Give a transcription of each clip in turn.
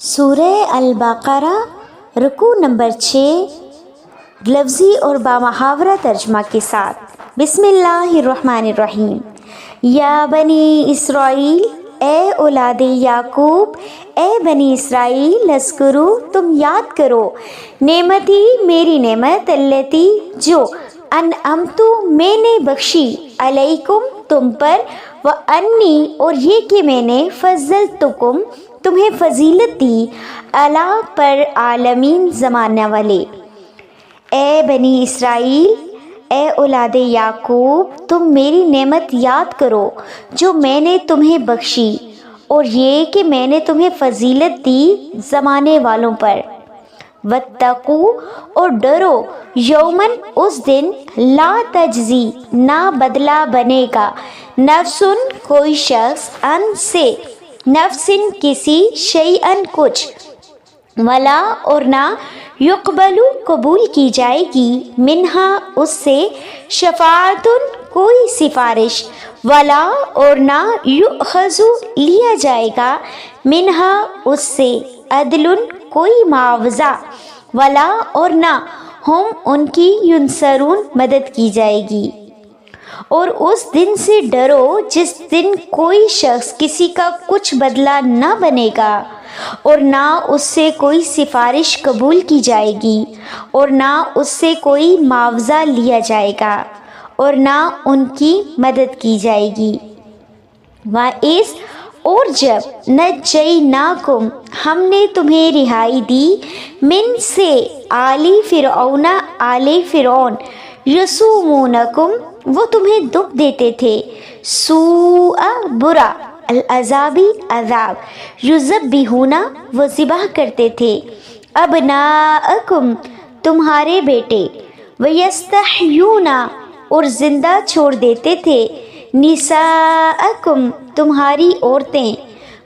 سورہ البقرہ رکوع نمبر 6 لفظی اور بامحاورہ ترجمہ کے ساتھ۔ بسم اللہ الرحمن الرحیم۔ یا بنی اسرائیل، اے اولاد یعقوب، اے بنی اسرائیل، اذکروا، تم یاد کرو، نعمتی، میری نعمت، التی، جو انعمت، میں نے بخشی، علیکم، تم پر، وانی، اور یہ کہ میں نے فضلتکم، تمہیں فضیلت دی، اعلیٰ پر عالمین، زمانہ والے۔ اے بنی اسرائیل، اے اولاد یعقوب، تم میری نعمت یاد کرو جو میں نے تمہیں بخشی، اور یہ کہ میں نے تمہیں فضیلت دی زمانے والوں پر۔ واتقوا، اور ڈرو، یومن، اس دن، لا تجزی، نہ بدلہ بنے گا، نفسن، کوئی شخص، ان سے، نفسن، کسی، شیئن، کچھ، ولا، اور نہ، یقبل، قبول کی جائے گی، منہا، اس سے، شفاعتن، کوئی سفارش، ولا، اور نہ، یؤخذ، لیا جائے گا، منہا، اس سے، عدلن، کوئی معاوضہ، ولا، اور نہ، ہم، ان کی، ینصرون، مدد کی جائے گی۔ اور اس دن سے ڈرو جس دن کوئی شخص کسی کا کچھ بدلہ نہ بنے گا، اور نہ اس سے کوئی سفارش قبول کی جائے گی، اور نہ اس سے کوئی معاوضہ لیا جائے گا، اور نہ ان کی مدد کی جائے گی۔ وَإِذْ، اور جب، نجیناکم، ہم نے تمہیں رہائی دی، من سے، آل فرعون، آل فرعون، یسومونکم، وہ تمہیں دکھ دیتے تھے، سوء، برا، العذابی، عذاب، یذبحون، وہ ذبح کرتے تھے، ابناءکم، تمہارے بیٹے، ویستحیون، اور زندہ چھوڑ دیتے تھے، نساءکم، تمہاری عورتیں،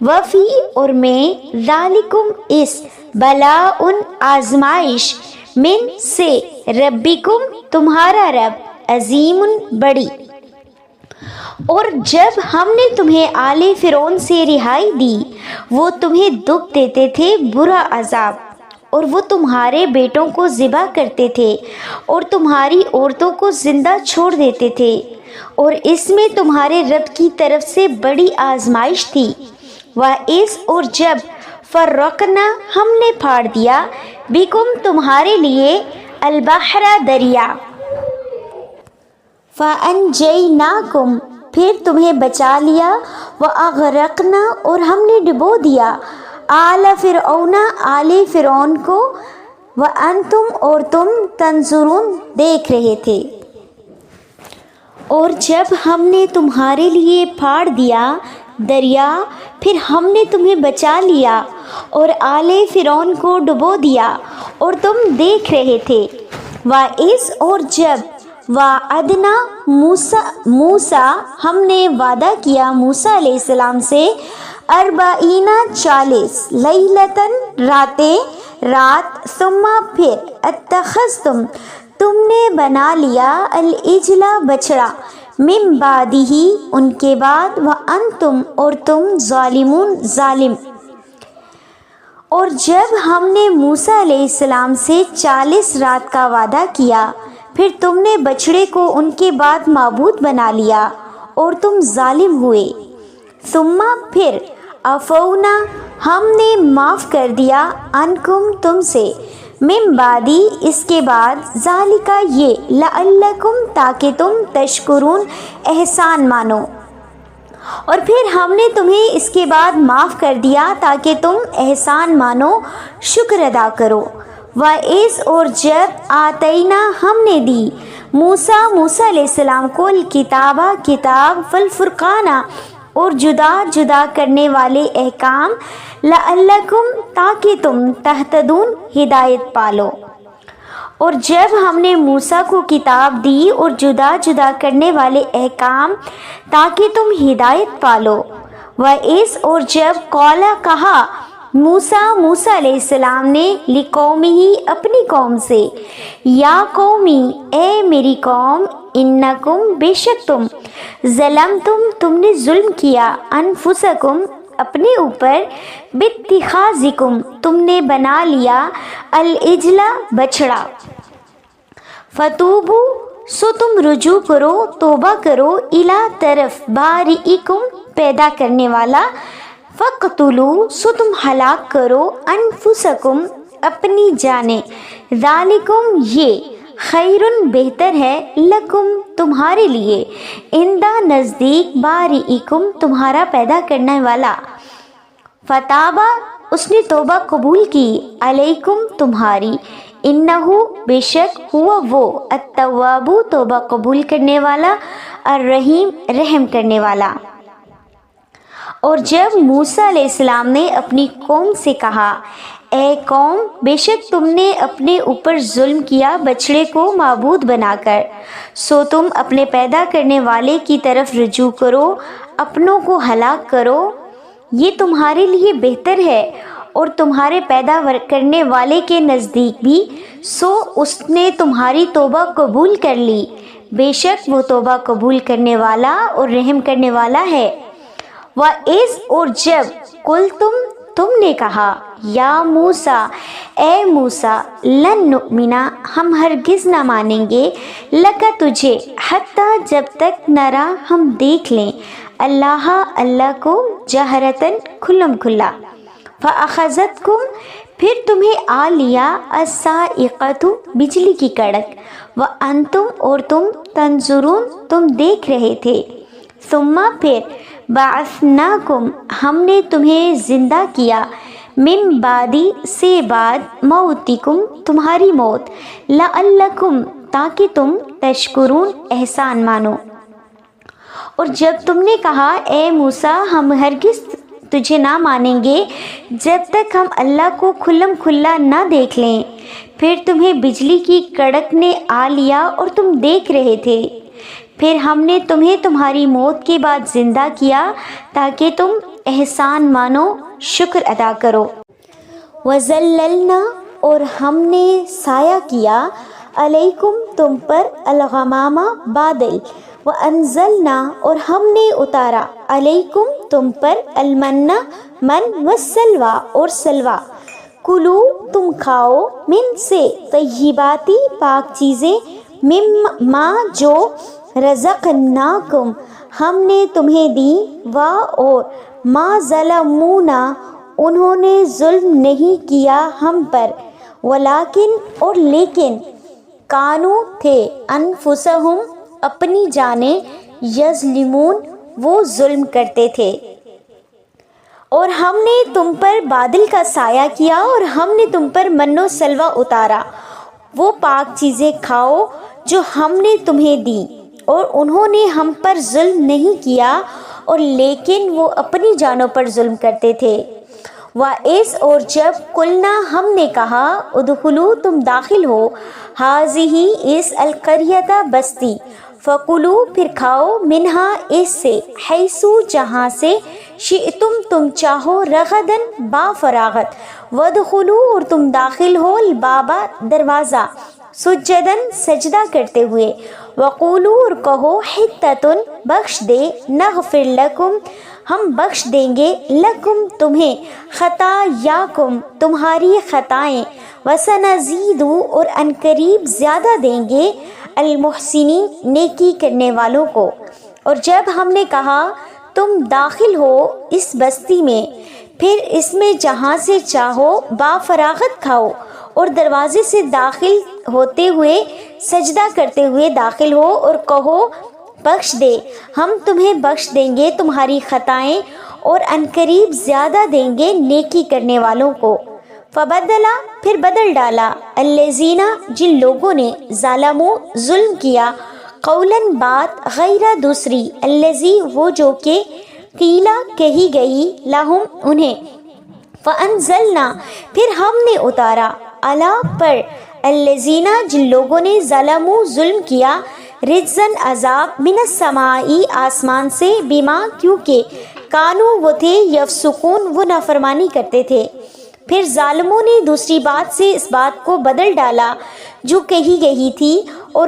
وفی، اور میں، ذالکم، اس، بلاء، آزمائش، من سے، ربکم، تمہارا رب، عظیم، بڑی۔ اور جب ہم نے تمہیں آل فرعون سے رہائی دی، وہ تمہیں دکھ دیتے تھے، برا عذاب، اور وہ تمہارے بیٹوں کو ذبح کرتے تھے، اور تمہاری عورتوں کو زندہ چھوڑ دیتے تھے، اور اس میں تمہارے رب کی طرف سے بڑی آزمائش تھی۔ وَإِذْ، اور جب، فرقنا، ہم نے پھاڑ دیا، بکم، تمہارے لیے، البحر، دریا، فَأَنْجَيْنَاكُمْ، پھر تمہیں بچا لیا، وَأَغْرَقْنَا، اور ہم نے ڈبو دیا، آل فرعون، آل فرعون کو، وَأَنْتُمْ، اور تم، تنظرون، دیکھ رہے تھے۔ اور جب ہم نے تمہارے لیے پھاڑ دیا دریا، پھر ہم نے تمہیں بچا لیا، اور آل فرعون کو ڈبو دیا، اور تم دیکھ رہے تھے۔ وَإِذْ، اور جب، وعدنا موسیٰ، ہم نے وعدہ کیا موسیٰ علیہ السلام سے، 40 لیلتاً، رات، ثم، پھر، اتخذتم، تم نے بنا لیا، العجل، بچڑا، من بعدہ، ان کے بعد، وانتم، اور تم، ظالمون، ظالم۔ اور جب ہم نے موسیٰ علیہ السلام سے 40 رات کا وعدہ کیا، پھر تم نے بچڑے کو ان کے بعد معبود بنا لیا، اور تم ظالم ہوئے۔ ثم، پھر، عفونا، ہم نے معاف کر دیا، عنکم، تم سے، من بعدی، اس کے بعد، ذالک، یہ، لعلکم، تاکہ تم، تشکرون، احسان مانو۔ اور پھر ہم نے تمہیں اس کے بعد معاف کر دیا تاکہ تم احسان مانو، شکر ادا کرو۔ وَإِذْ، اور جب، آتینا، ہم نے دی، موسیٰ علیہ السلام کو، الکتاب، کتاب، والفرقان، اور جدا جدا کرنے والے احکام، لعلکم، تاکہ تم، تہتدون، ہدایت پالو۔ اور جب ہم نے موسیٰ کو کتاب دی اور جدا جدا کرنے والے احکام تاکہ تم ہدایت پالو۔ وَإِذْ، اور جب، قال، کہا، موسیٰ علیہ السلام نے، لقومہ، اپنی قوم سے، یا قومی، اے میری قوم، انکم، بے شک تم، ظلمتم، تم نے ظلم کیا، انفسکم، اپنے اوپر، باتخاذکم تم نے بنا لیا، العجل بچڑا، فتوبو سو تم رجوع کرو، توبہ کرو، الی طرف بارئکم پیدا کرنے والا، فقتلوا سو تم ہلاک کرو، انفسکم اپنی جانیں، ذالکم یہ، خیرن بہتر ہے، لکم تمہارے لیے، عند نزدیک، بارئکم تمہارا پیدا کرنے والا، فتابا اس نے توبہ قبول کی، علیکم تمہاری، انہو بے شک، ہوا وہ، التواب توبہ قبول کرنے والا، الرحیم رحم کرنے والا۔ اور جب موسیٰ علیہ السلام نے اپنی قوم سے کہا، اے قوم، بے شک تم نے اپنے اوپر ظلم کیا بچڑے کو معبود بنا کر، سو تم اپنے پیدا کرنے والے کی طرف رجوع کرو، اپنوں کو ہلاک کرو، یہ تمہارے لیے بہتر ہے، اور تمہارے پیدا کرنے والے کے نزدیک بھی، سو اس نے تمہاری توبہ قبول کر لی، بے شک وہ توبہ قبول کرنے والا اور رحم کرنے والا ہے۔ وَإِذْ اور جب قُلْتُمْ تم نے کہا، یا موسیٰ اے موسیٰ، لن نؤمنا ہم ہرگز نہ مانیں گے، لک تجھے، حتیٰ جب تک نرا ہم دیکھ لیں، اللہ اللہ کو، جہرتاً کھلم کھلا، فَأَخَذَتْكُمْ پھر تمہیں آ لیا، الصَّاعِقَةُ بجلی کی کڑک، وَأَنْتُمْ اور تم، تنظرون تم دیکھ رہے تھے، ثم پھر، بعثناکم ہم نے تمہیں زندہ کیا، من بعدی سے بعد، موتکم تمہاری موت، لعلکم تاکہ تم، تشکرون احسان مانو۔ اور جب تم نے کہا، اے موسیٰ ہم ہرگز تجھے نہ مانیں گے جب تک ہم اللہ کو کھلم کھلا نہ دیکھ لیں، پھر تمہیں بجلی کی کڑک نے آ لیا اور تم دیکھ رہے تھے، پھر ہم نے تمہیں تمہاری موت کے بعد زندہ کیا تاکہ تم احسان مانو، شکر ادا کرو۔ وَظَلَّلْنَا اور ہم نے سایہ کیا، علیکم تم پر، الغمام بادل، وَأَنزَلْنَا اور ہم نے اتارا، علیکم تم پر، المن من، والسلوى اور سلوى، کلو تم کھاؤ، من سے، طیباتی پاک چیزیں، مما جو، رزقناکم ہم نے تمہیں دی، اور ما ظلمونا انہوں نے ظلم نہیں کیا ہم پر، ولیکن اور لیکن، کانو تھے، انفسہم اپنی جانیں، یظلمون وہ ظلم کرتے تھے۔ اور ہم نے تم پر بادل کا سایہ کیا، اور ہم نے تم پر من و سلوہ اتارا، وہ پاک چیزیں کھاؤ جو ہم نے تمہیں دی، اور انہوں نے ہم پر ظلم نہیں کیا، اور لیکن وہ اپنی جانوں پر ظلم کرتے تھے۔ وَإِذْ اور جب قلنا ہم نے کہا، ادخلوا تم داخل ہو، ہذہ اس، القریۃ بستی، فکلوا پھر کھاؤ، منہا اس سے، حیث جہاں سے، شئتم تم چاہو، رغداً با فراغت، وادخلوا اور تم داخل ہو، الباب دروازہ، سجداً سجدہ کرتے ہوئے، وقولوا اور کہو، حطۃ بخش دے، نغفر لکم ہم بخش دیں گے، لکم تمہیں، خطایاکم تمہاری خطائیں، وسنزید اور عنقریب زیادہ دیں گے، المحسنین نیکی کرنے والوں کو۔ اور جب ہم نے کہا تم داخل ہو اس بستی میں، پھر اس میں جہاں سے چاہو با فراغت کھاؤ، اور دروازے سے داخل ہوتے ہوئے سجدہ کرتے ہوئے داخل ہو، اور کہو بخش دے، ہم تمہیں بخش دیں گے تمہاری خطائیں، اور عنقریب زیادہ دیں گے نیکی کرنے والوں کو۔ فبدلا پھر بدل ڈالا، الذین جن لوگوں نے، ظالموا ظلم کیا، قولاً بات، غیر دوسری، الذی وہ جو کہ، قیلا کہی گئی، لہم انہیں، فانزلنا پھر ہم نے اتارا، علی پر، الذین جن لوگوں نے، ظلموا ظلم کیا، رجزاً عذاب، من السماء آسمان سے، بما کیونکہ، کانو وہ تھے، یفسقون وہ نافرمانی کرتے تھے۔ پھر ظالموں نے دوسری بات سے اس بات کو بدل ڈالا جو کہی گئی تھی، اور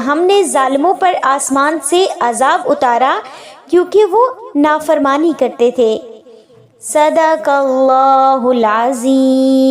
ہم نے ظالموں پر آسمان سے عذاب اتارا، کیونکہ وہ نافرمانی کرتے تھے۔ صدق اللہ العظیم۔